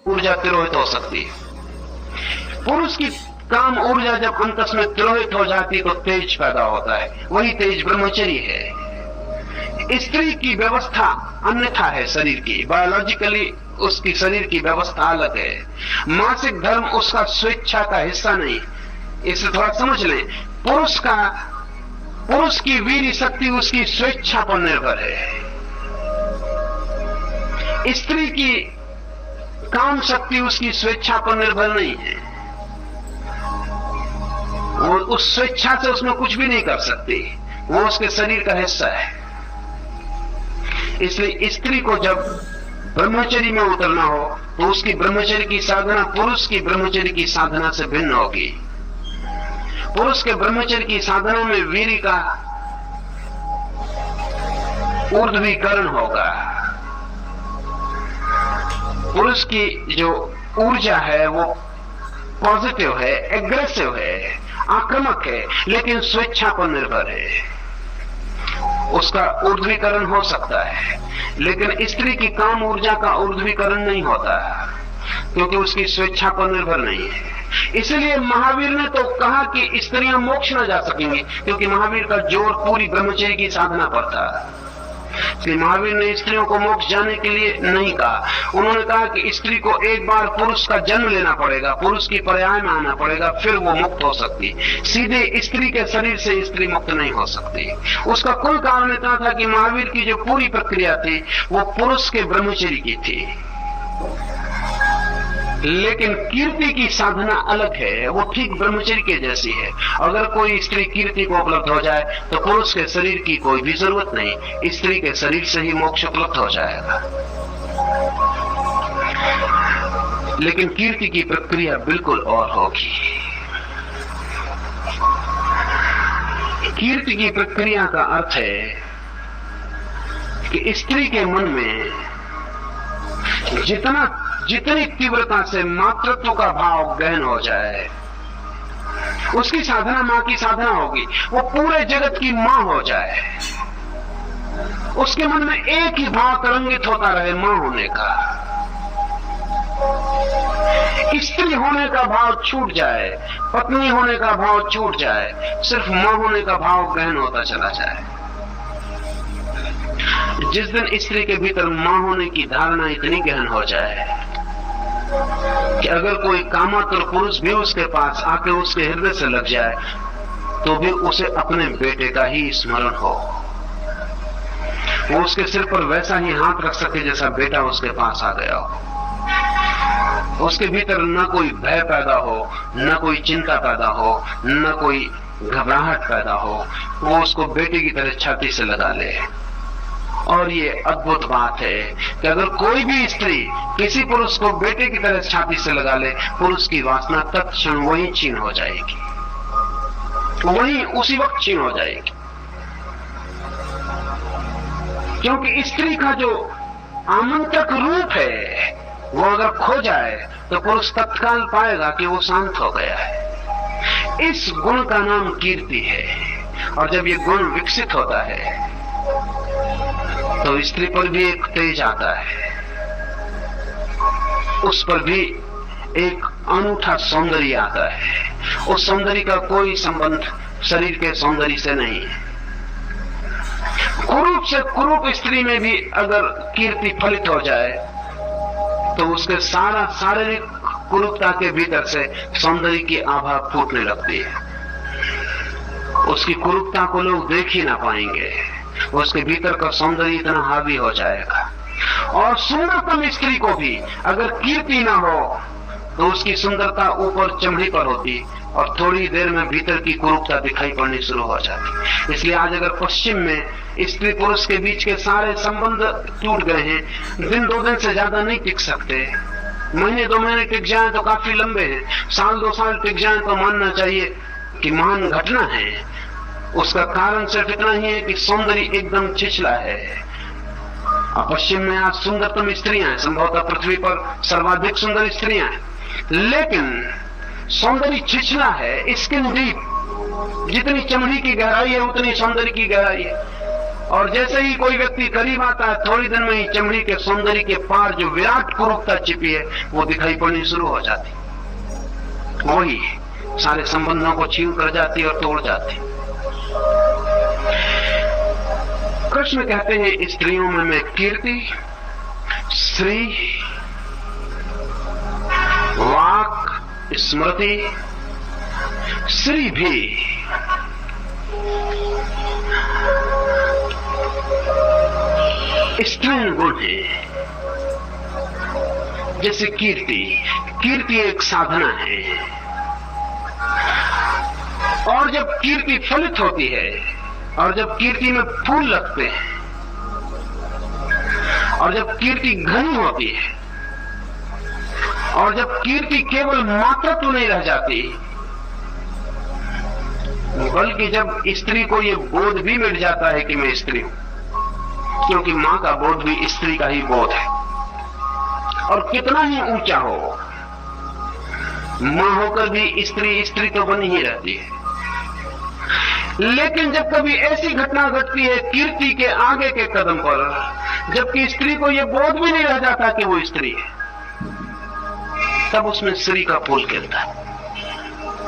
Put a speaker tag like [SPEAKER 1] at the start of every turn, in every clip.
[SPEAKER 1] ऊर्जा तिरोहित हो सकती है। पुरुष की काम ऊर्जा जब अंतस में तिरोहित हो जाती तो तेज पैदा होता है, वही तेज ब्रह्मचर्य है। स्त्री की व्यवस्था अन्यथा है, शरीर की बायोलॉजिकली उसकी शरीर की व्यवस्था अलग है। मासिक धर्म उसका स्वेच्छा का हिस्सा नहीं, इसे थोड़ा समझ लें। पुरुष की वीर शक्ति उसकी स्वेच्छा पर निर्भर है। स्त्री की काम शक्ति उसकी स्वेच्छा पर निर्भर नहीं है, वो उस स्वेच्छा से उसमें कुछ भी नहीं कर सकती, वो उसके शरीर का हिस्सा है। इसलिए स्त्री को जब ब्रह्मचर्य में उतरना हो तो उसकी ब्रह्मचर्य की साधना पुरुष की ब्रह्मचर्य की साधना से भिन्न होगी। पुरुष के ब्रह्मचर्य की साधना में वीर्य का ऊर्ध्वीकरण होगा। पुरुष की जो ऊर्जा है वो पॉजिटिव है, एग्रेसिव है, आक्रामक है, लेकिन स्वेच्छा पर निर्भर है। उसका ऊर्ध्वीकरण हो सकता है, लेकिन स्त्री की काम ऊर्जा का ऊर्ध्वीकरण नहीं होता, क्योंकि उसकी स्वेच्छा पर निर्भर नहीं है। इसलिए महावीर ने तो कहा कि स्त्रियां मोक्ष न जा सकेंगी, क्योंकि महावीर का जोर पूरी ब्रह्मचर्य की साधना पर था। इसलिए महावीर ने स्त्रियों को मोक्ष जाने के लिए नहीं कहा। उन्होंने कहा कि स्त्री को एक बार पुरुष का जन्म लेना पड़ेगा, पुरुष की पर्याय में आना पड़ेगा, फिर वो मुक्त हो सकती। सीधे स्त्री के शरीर से स्त्री मुक्त नहीं हो सकती। उसका कुल कारण इतना था कि महावीर की जो पूरी प्रक्रिया थी वो पुरुष के ब्रह्मचर्य की थी, लेकिन कीर्ति की साधना अलग है, वो ठीक ब्रह्मचर्य के जैसी है। अगर कोई स्त्री कीर्ति को उपलब्ध हो जाए तो पुरुष के शरीर की कोई भी जरूरत नहीं, स्त्री के शरीर से ही मोक्ष उपलब्ध हो जाएगा। लेकिन कीर्ति की प्रक्रिया बिल्कुल और होगी। कीर्ति की प्रक्रिया का अर्थ है कि स्त्री के मन में जितनी तीव्रता से मातृत्व का भाव गहन हो जाए, उसकी साधना मां की साधना होगी। वो पूरे जगत की मां हो जाए, उसके मन में एक ही भाव तरंगित होता रहे, मां होने का। स्त्री होने का भाव छूट जाए, पत्नी होने का भाव छूट जाए, सिर्फ मां होने का भाव गहन होता चला जाए। जिस दिन स्त्री के भीतर मां होने की धारणा इतनी गहन हो जाए कि अगर कोई कामातुर पुरुष भी उसके पास आके उसके हृदय से लग जाए तो भी उसे अपने बेटे का ही स्मरण हो, वो उसके सिर पर वैसा ही हाथ रख सके जैसा बेटा उसके पास आ गया हो। उसके भीतर न कोई भय पैदा हो, न कोई चिंता पैदा हो, न कोई घबराहट पैदा हो, वो उसको बेटे की तरह छाती से लगा ले। और ये अद्भुत बात है कि अगर कोई भी स्त्री किसी पुरुष को बेटे की तरह छाती से लगा ले, पुरुष की वासना तत्क्षण वही छीन हो जाएगी, वही उसी वक्त छीन हो जाएगी। क्योंकि स्त्री का जो आमंत्रक रूप है वो अगर खो जाए तो पुरुष तत्काल पाएगा कि वो शांत हो गया है। इस गुण का नाम कीर्ति है, और जब ये गुण विकसित होता है तो स्त्री पर भी एक तेज आता है, उस पर भी एक अनूठा सौंदर्य आता है। उस सौंदर्य का कोई संबंध शरीर के सौंदर्य से नहीं है। कुरूप से कुरूप स्त्री में भी अगर कीर्ति फलित हो जाए तो उसके सारा शारीरिक कुरूपता के भीतर से सौंदर्य की आभा फूटने लगती है। उसकी कुरूपता को लोग देख ही ना पाएंगे, उसके भीतर का सौंदर्य इतना हावी हो जाएगा। और सुंदरतम स्त्री को भी अगर कीर्ति ना हो तो उसकी सुंदरता ऊपर चमड़ी पर होती और थोड़ी देर में भीतर की कुरूपता दिखाई पड़नी शुरू हो जाती। इसलिए आज अगर पश्चिम में स्त्री पुरुष के बीच के सारे संबंध टूट गए हैं, दिन दो दिन से ज्यादा नहीं टिक सकते, महीने दो महीने टिक जाए तो काफी लंबे हैं, साल दो साल टिक जाए तो मानना चाहिए कि महान घटना है। उसका कारण सिर्फ इतना ही है कि सौंदर्य एकदम छिछला है। पश्चिम में आज सुंदरतम स्त्रियां हैं, संभवतः पृथ्वी पर सर्वाधिक सुंदर स्त्रियां हैं, लेकिन सौंदर्य छिछला है, स्किन डीप। जितनी चमड़ी की गहराई है उतनी सौंदर्य की गहराई है। और जैसे ही कोई व्यक्ति करीब आता है, थोड़ी देर में ही चमड़ी के सौंदर्य के पार जो विराट कुरूपता छिपी है वो दिखाई पड़नी शुरू हो जाती। वही सारे संबंधों को छीन कर जाती और तोड़ जाती। कृष्ण कहते हैं स्त्रियों में मैं कीर्ति, श्री, वाक, स्मृति, श्री भी स्त्रीण गुण है। जैसे कीर्ति, कीर्ति एक साधना है, और जब कीर्ति फलित होती है और जब कीर्ति में फूल लगते हैं और जब कीर्ति घनी होती है और जब कीर्ति केवल मात्रत्व नहीं रह जाती, बल्कि जब स्त्री को ये बोध भी मिट जाता है कि मैं स्त्री हूं, क्योंकि मां का बोध भी स्त्री का ही बोध है। और कितना ही ऊंचा हो, मां होकर भी स्त्री स्त्री तो बनी ही रहती है। लेकिन जब कभी ऐसी घटना घटती है कीर्ति के आगे के कदम पर, जबकि स्त्री को यह बोध भी नहीं रह जाता कि वो स्त्री है, तब उसमें स्त्री का फूल खिलता है,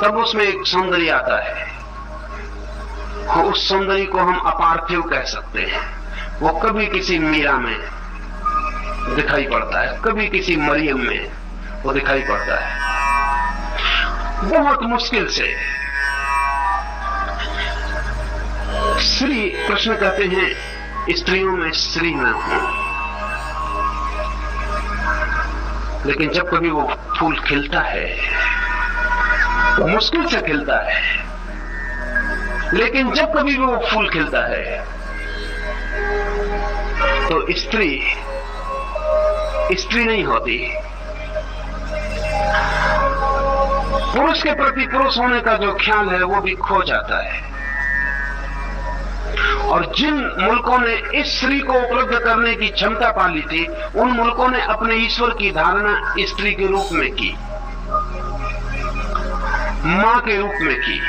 [SPEAKER 1] तब उसमें एक सौंदर्य आता है। उस सौंदर्य को हम अपार्थिव कह सकते हैं। वो कभी किसी मीरा में दिखाई पड़ता है, कभी किसी मरियम में वो दिखाई पड़ता है, बहुत मुश्किल से। श्री, कृष्ण कहते हैं स्त्रियों में श्री मैं हूं, लेकिन जब कभी वो फूल खिलता है, वो मुश्किल से खिलता है, लेकिन जब कभी वो फूल खिलता है तो स्त्री स्त्री नहीं होती। पुरुष के प्रति पुरुष होने का जो ख्याल है वो भी खो जाता है। और जिन मुल्कों ने इस स्त्री को उपलब्ध करने की क्षमता पा ली थी, उन मुल्कों ने अपने ईश्वर की धारणा स्त्री के रूप में की, मां के रूप में की।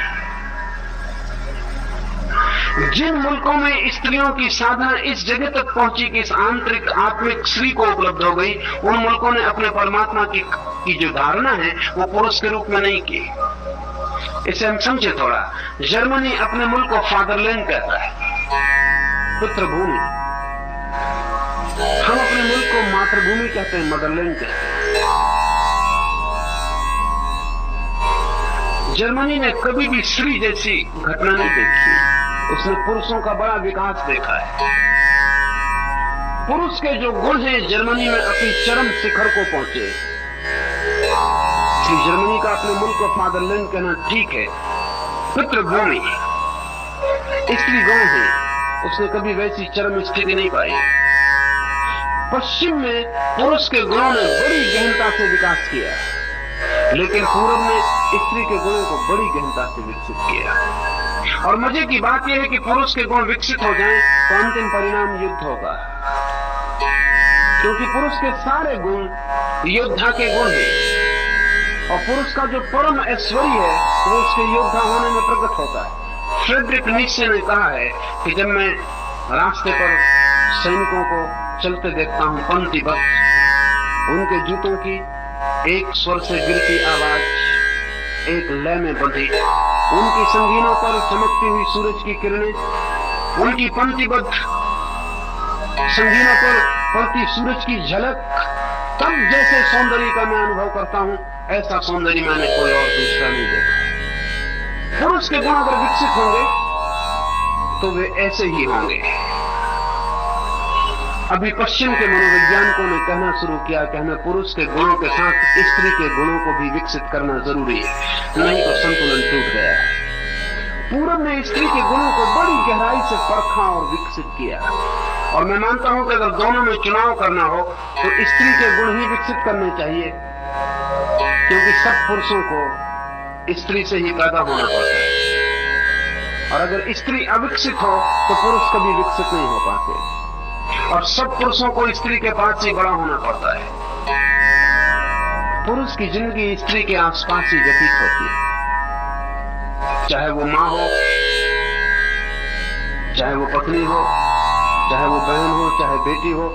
[SPEAKER 1] जिन मुल्कों में स्त्रियों की साधना इस जगह तक पहुंची कि इस आंतरिक आत्मिक श्री को उपलब्ध हो गई, उन मुल्कों ने अपने परमात्मा की जो धारणा है वो पुरुष के रूप में नहीं की। इसे हम समझे थोड़ा। जर्मनी अपने मुल्क को फादरलैंड कहता है, पुत्रभूमि। हम अपने मुल्क को मातृभूमि कहते हैं, मदरलैंड कहते हैं। जर्मनी ने कभी भी स्त्री जैसी घटना नहीं देखी, उसने पुरुषों का बड़ा विकास देखा है। पुरुष के जो गुण हैं जर्मनी में अपनी चरम शिखर को पहुंचे। जर्मनी का अपने मुल्क को फादरलैंड कहना ठीक है, पितृभूमि, स्त्री गौण है, उसने कभी वैसी चरम स्थिति नहीं पाई। पश्चिम में पुरुष के गुणों ने बड़ी गहनता से विकास किया, लेकिन पूर्व ने स्त्री के गुणों को बड़ी गहनता से विकसित किया। और मजे की बात यह है कि पुरुष के गुण विकसित हो जाएं तो अंतिम परिणाम युद्ध होगा, क्योंकि पुरुष के सारे गुण योद्धा के गुण हैं, और पुरुष का जो परम ऐश्वर्य है वो उसके योद्धा होने में प्रकट होता है। फ्रेडरिक नीत्शे ने कहा है कि जब मैं रास्ते पर सैनिकों को चलते देखता हूं पंक्तिबद्ध, उनके जूतों की एक स्वर से गिरती आवाज एक लय में बंधी, उनकी संगीनों पर चमकती हुई सूरज की किरणें, उनकी पंक्तिबद्ध संगीनों पर पड़ती सूरज की झलक, तब जैसे सौंदर्य का मैं अनुभव करता हूं, ऐसा सौंदर्य मैंने कोई और दूसरा नहीं देखा। पुरुष के गुण अगर विकसित होंगे तो वे ऐसे ही होंगे। अभी पश्चिम के मनोवैज्ञानिकों ने कहना शुरू किया कि हमें पुरुष के गुणों के साथ स्त्री के गुणों को भी विकसित करना जरूरी है, नहीं तो संतुलन टूट गया है। पूरब ने स्त्री के गुणों को बड़ी गहराई से परखा और विकसित किया, और मैं मानता हूं कि अगर दोनों में चुनाव करना हो तो स्त्री के गुण ही विकसित करने चाहिए, क्योंकि सब पुरुषों को स्त्री से ही पैदा होना पड़ता है, और अगर स्त्री अविकसित हो तो पुरुष कभी विकसित नहीं हो पाते, और सब पुरुषों को स्त्री के पास ही बड़ा होना पड़ता है। पुरुष की जिंदगी स्त्री के आसपास ही व्यतीत होती है, चाहे वो मां हो, चाहे वो पत्नी हो, चाहे वो बहन हो चाहे बेटी हो,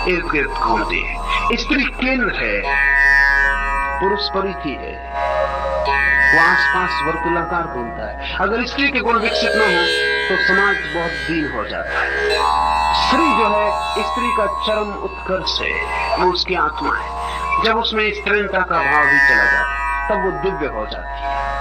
[SPEAKER 1] इर्द गिर्द घूमती है। स्त्री केंद्र है, पुरुष परिधि है, वो आसपास वर्तुलाकार घूमता है। अगर स्त्री के गुण विकसित न हो तो समाज बहुत दीन हो जाता है। स्त्री जो है, स्त्री का चरम उत्कर्ष है, वो उसकी आत्मा है। जब उसमें स्त्रीणता का भाव भी चला जाता है तब वो दिव्य हो जाती है।